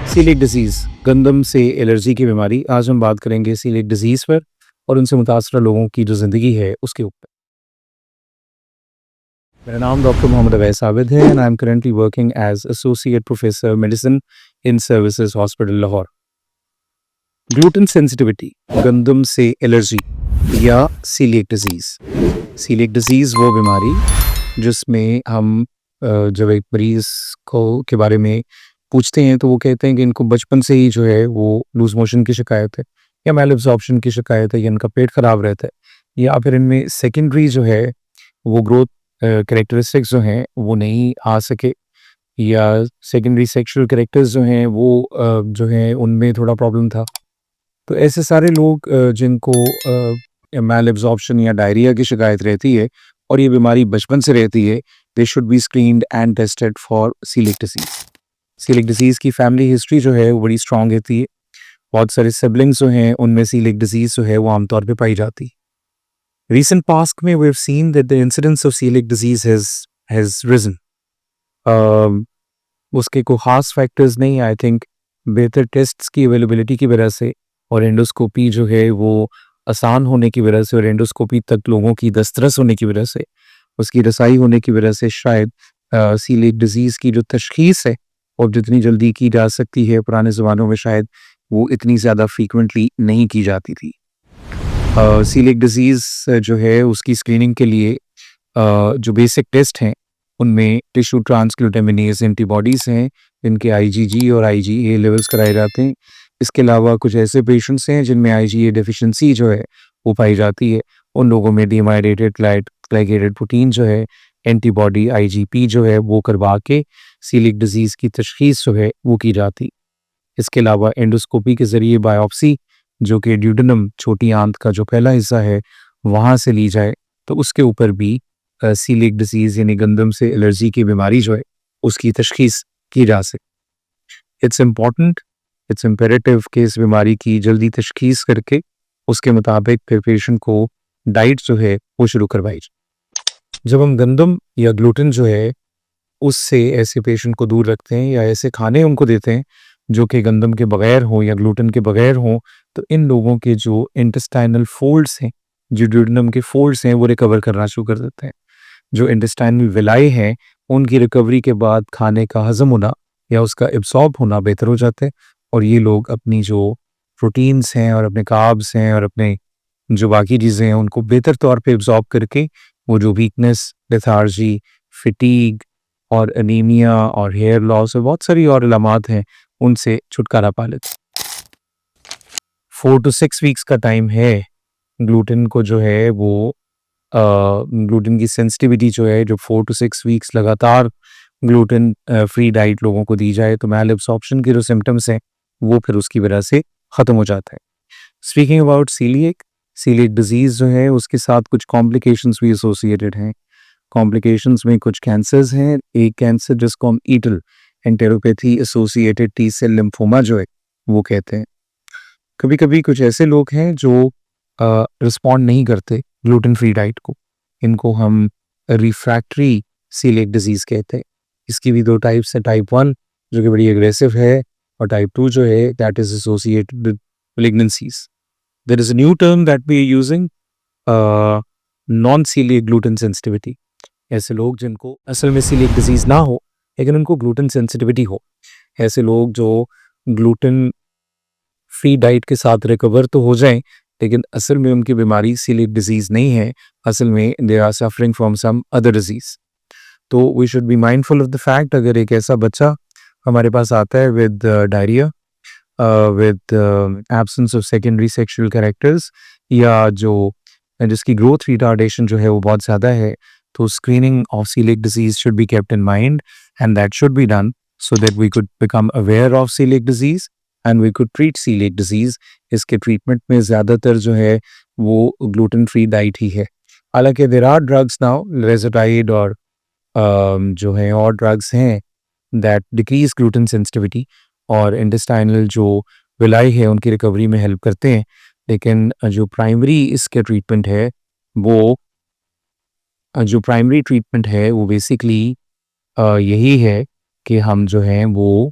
Coeliac disease, गंदम से allergy की बीमारी। आज हम बात करेंगे सीलिएक डिजीज़ पर और उनसे मुतासर लोगों की जो ज़िंदगी है उसके ऊपर। मेरा नाम डॉक्टर मोहम्मद अवैस आबिद है and I am currently working as associate professor medicine in Services Hospital Lahore. Gluten sensitivity, गंदम से एलर्जी या सीलिएक डिजीज़। सीलिएक डिजीज़ वो बीमारी जिसमें हम जब एक मरीज़ को के बारे में पूछते हैं तो वो कहते हैं कि इनको बचपन से ही जो है वो लूज़ मोशन की शिकायत है या मैल एब्ज़ॉर्प्शन की शिकायत है या इनका पेट ख़राब रहता है या फिर इनमें सेकेंडरी जो है वो ग्रोथ कैरेक्टरिस्टिक्स जो हैं वो नहीं आ सके या सेकेंडरी सेक्शुअल कैरेक्टर्स जो हैं वो जो हैं उनमें थोड़ा प्रॉब्लम था। तो ऐसे सारे लोग जिनको मैल एब्ज़ॉर्प्शन या डायरिया की शिकायत रहती है और ये बीमारी बचपन से रहती है, they should be screened and tested for coeliac disease. Coeliac disease की फैमिली हिस्ट्री जो है वो बड़ी स्ट्रॉन्ग रहती है। बहुत सारे सिबलिंग्स जो हैं उनमें सीलिएक डिजीज़ जो है वो आमतौर पे पाई जाती है। Recent past में we have seen that the incidence of celiac disease has risen. उसके कोई ख़ास फैक्टर्स नहीं, आई थिंक बेहतर टेस्ट्स की अवेलेबिलिटी की वजह से और एंडोस्कोपी जो है वो आसान होने की वजह से और एंडोस्कोपी तक लोगों की दस्तरस होने की वजह से, उसकी रसाई होने की वजह से शायद सीलिएक डिजीज़ की जो तशख़ीस है और जितनी जल्दी की जा सकती है पुराने ज़मानों में शायद वो इतनी ज़्यादा फ्रीक्वेंटली नहीं की जाती थी। सीलिएक डिजीज़ जो है उसकी स्क्रीनिंग के लिए जो बेसिक टेस्ट हैं उनमें टिश्यू ट्रांसग्लूटामिनेज एंटीबॉडीज़ हैं, इनके आईजीजी और आईजीए लेवल्स कराए जाते हैं। इसके अलावा कुछ ऐसे पेशेंट्स हैं जिनमें आईजीए डेफिशिएंसी जो है वो पाई जाती है। उन लोगों में डीमायरेटेड ग्लाइकेटेड प्रोटीन जो है, एंटीबॉडी आईजीपी जो है वो करवा के सीलिएक डिजीज़ की तशख़ीस जो है वो की जाती। इसके अलावा एंडोस्कोपी के ज़रिए बायोप्सी जो कि ड्यूडेनम छोटी आंत का जो पहला हिस्सा है वहाँ से ली जाए तो उसके ऊपर भी सीलिएक डिजीज़ यानी गंदम से एलर्जी की बीमारी जो है उसकी तशख़ीस की जा सके। इट्स इम्पॉर्टेंट, इट्स इम्पेरेटिव कि इस बीमारी की जल्दी तशख़ीस करके उसके मुताबिक फिर पेशेंट को डाइट जो है वो शुरू करवाई जाए। जब हम गंदम या ग्लूटेन जो है उससे ऐसे पेशेंट को दूर रखते हैं या ऐसे खाने उनको देते हैं जो कि गंदम के बगैर हों या ग्लूटेन के बगैर हों, तो इन लोगों के जो इंटेस्टाइनल फोल्ड्स हैं, जो ड्यूडेनम के फोल्ड्स हैं वो रिकवर करना शुरू कर देते हैं। जो इंटेस्टाइनल विलाई हैं उनकी रिकवरी के बाद खाने का हज़म होना या उसका एब्सॉर्ब होना बेहतर हो जाता है और ये लोग अपनी जो प्रोटीन्स हैं और अपने कार्ब्स हैं और अपने जो बाकी चीज़ें हैं उनको बेहतर तौर पे एब्सॉर्ब करके वो जो वीकनेस, लेथार्जी, फटीग और एनीमिया और हेयर लॉस और बहुत सारी और अलामात हैं उनसे छुटकारा पा लेते। 4 to 6 वीक्स का टाइम है ग्लूटेन को जो है वो ग्लूटेन की सेंसिटिविटी जो है जो 4 to 6 वीक्स लगातार ग्लूटेन फ्री डाइट लोगों को दी जाए तो मैल एब्सॉर्प्शन के जो सिम्टम्स हैं वो फिर उसकी वजह से ख़त्म हो जाता है। स्पीकिंग अबाउट सीलिएक डिजीज़ जो है उसके साथ कुछ कॉम्प्लिकेशंस भी एसोसिएटेड हैं। कॉम्प्लिकेशंस में कुछ कैंसर्स हैं। एक कैंसर जिसको हम ईटल enteropathy associated T cell lymphoma जो है वो कहते हैं। कभी कभी कुछ ऐसे लोग हैं जो रिस्पॉन्ड नहीं करते ग्लूटेन फ्री डाइट को, इनको हम रिफ्रैक्टरी सीलिएक डिजीज़ कहते हैं। इसकी भी दो टाइप्स हैं, टाइप 1 जो कि बड़ी एग्रेसिव है और टाइप 2 जो है that is associated with malignancies. There is a new term that we are using, non-celiac gluten sensitivity. ऐसे लोग जिनको असल में सीलिएक डिजीज़ ना हो लेकिन उनको ग्लूटेन सेंसिटिविटी हो, ऐसे लोग जो ग्लूटेन फ्री डाइट के साथ रिकवर तो हो जाएं लेकिन असल में उनकी बीमारी सीलिएक डिजीज़ नहीं है, असल में they are suffering from some other disease. तो we should be mindful of the fact अगर एक ऐसा बच्चा हमारे पास आता है with diarrhoea, with absence of secondary sexual characters या जो जिसकी growth retardation जो है वो बहुत ज़्यादा है, तो screening of celiac disease should be kept in mind and that should be done so that we could become aware of celiac disease and we could treat celiac disease. इसके treatment में ज़्यादातर जो है वो gluten free diet ही है। हालांकि there are drugs now, Rezatide और जो है और drugs हैं that decrease gluten sensitivity और इंटेस्टाइनल जो विलाई है उनकी रिकवरी में हेल्प करते हैं, लेकिन जो प्राइमरी इसके ट्रीटमेंट है वो बेसिकली यही है कि हम जो हैं वो